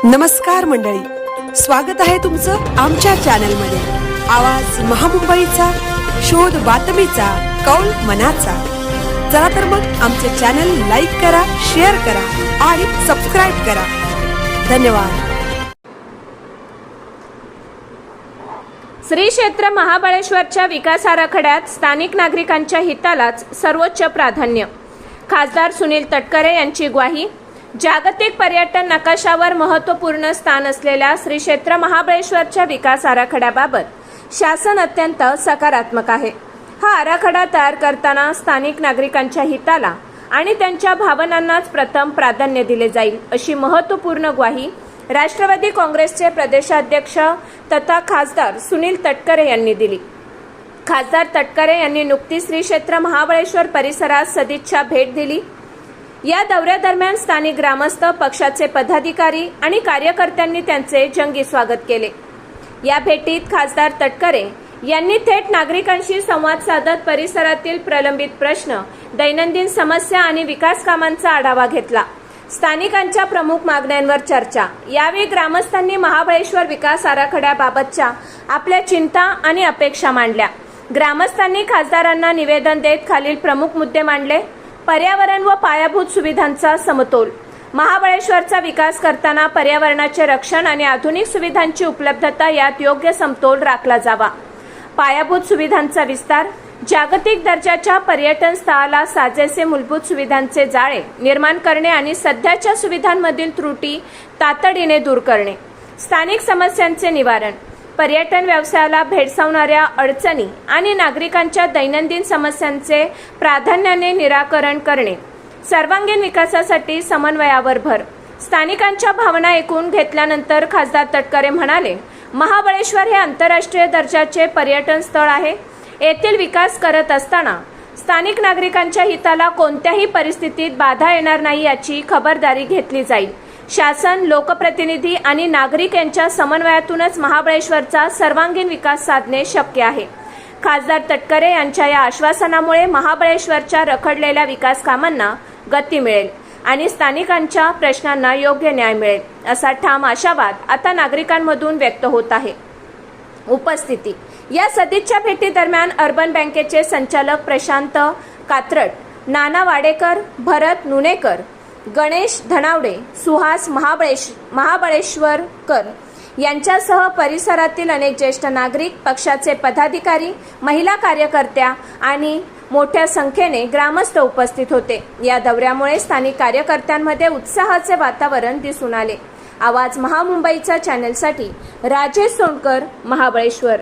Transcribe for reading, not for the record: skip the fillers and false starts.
नमस्कार मंडळी, स्वागत आहे तुमचं आमच्या चॅनलमध्ये। आवाज महामुंबईचा, शोध बातमीचा, कौल मनाचा। चला तर मग आमचे चॅनल लाईक करा, शेअर करा आणि सबस्क्राइब करा। धन्यवाद। श्री क्षेत्र महाबळेश्वरच्या विकास आराखड्यात स्थानिक नागरिकांच्या हितालाच सर्वोच्च प्राधान्य। खासदार सुनील तटकरे यांची ग्वाही। जागतिक पर्यटन नकाशावर महत्त्वपूर्ण स्थान असलेल्या श्री क्षेत्र महाबळेश्वरच्या विकास आराखड्याबाबत शासन अत्यंत सकारात्मक आहे। हा आराखडा तयार करताना स्थानिक नागरिकांच्या हिताला आणि त्यांच्या भावनांनाच प्रथम प्राधान्य दिले जाईल, अशी महत्त्वपूर्ण ग्वाही राष्ट्रवादी काँग्रेसचे प्रदेशाध्यक्ष तथा खासदार सुनील तटकरे यांनी दिली। खासदार तटकरे यांनी नुकतीच श्री क्षेत्र महाबळेश्वर परिसरात सदिच्छा भेट दिली। या दौऱ्यादरम्यान स्थानिक ग्रामस्थ, पक्षाचे पदाधिकारी आणि कार्यकर्त्यांनी त्यांचे जंगी स्वागत केले। या भेटीत खासदार तटकरे यांनी थेट नागरिकांशी संवाद साधत परिसरातील प्रलंबित प्रश्न, दैनंदिन समस्या आणि विकास कामांचा आढावा घेतला। स्थानिकांच्या प्रमुख मागण्यांवर चर्चा। यावेळी ग्रामस्थांनी महाबळेश्वर विकास आराखड्याबाबतच्या आपल्या चिंता आणि अपेक्षा मांडल्या। ग्रामस्थांनी खासदारांना निवेदन देत खालील प्रमुख मुद्दे मांडले। पर्यावरण व पायाभूत सुविधांचा समतोल। महाबळेश्वरचा विकास करताना पर्यावरणाचे रक्षण आणि आधुनिक सुविधांची उपलब्धता यात योग्य समतोल राखला जावा। पायाभूत सुविधांचा विस्तार। जागतिक दर्जाच्या पर्यटन स्थळाला साजेसे मूलभूत सुविधांचे जाळे निर्माण करणे आणि सध्याच्या सुविधांमधील त्रुटी तातडीने दूर करणे। स्थानिक समस्यांचे निवारण। पर्यटन व्यवसायाला भेडसावणाऱ्या अडचणी आणि नागरिकांच्या दैनंदिन समस्यांचे प्राधान्याने निराकरण करणे। सर्वांगीण विकासासाठी समन्वयावर भर। स्थानिकांच्या भावना ऐकून घेतल्यानंतर खासदार तटकरे म्हणाले, महाबळेश्वर हे आंतरराष्ट्रीय दर्जाचे पर्यटन स्थळ आहे। येथील विकास करत असताना स्थानिक नागरिकांच्या हिताला कोणत्याही परिस्थितीत बाधा येणार नाही याची खबरदारी घेतली जाईल। शासन, लोकप्रतिनिधी आणि नागरिक यांच्या समन्वयातूनच महाबळेश्वरचा सर्वांगीण विकास साधणे शक्य आहे। खासदार तटकरे यांच्या या आश्वासनामुळे महाबळेश्वरच्या रखडलेल्या विकास कामांना गती मिळेल आणि स्थानिकांच्या प्रश्नांना योग्य न्याय मिळेल, असा ठाम आशावाद आता नागरिकांमधून व्यक्त होत आहे। उपस्थिती। या सदिच्छा भेटी दरम्यान अर्बन बँकेचे संचालक प्रशांत कात्रट, नाना वाडेकर, भरत नुनेकर, गणेश धनावडे, सुहास महाबळेश्वरकर यांच्यासह परिसरातील अनेक ज्येष्ठ नागरिक, पक्षाचे पदाधिकारी, महिला कार्यकर्त्या आणि मोठ्या संख्येने ग्रामस्थ उपस्थित होते। या दौऱ्यामुळे स्थानिक कार्यकर्त्यांमध्ये उत्साहाचे वातावरण दिसून आले। आवाज महामुंबईचा चॅनलसाठी राजेश सोनकर, महाबळेश्वर।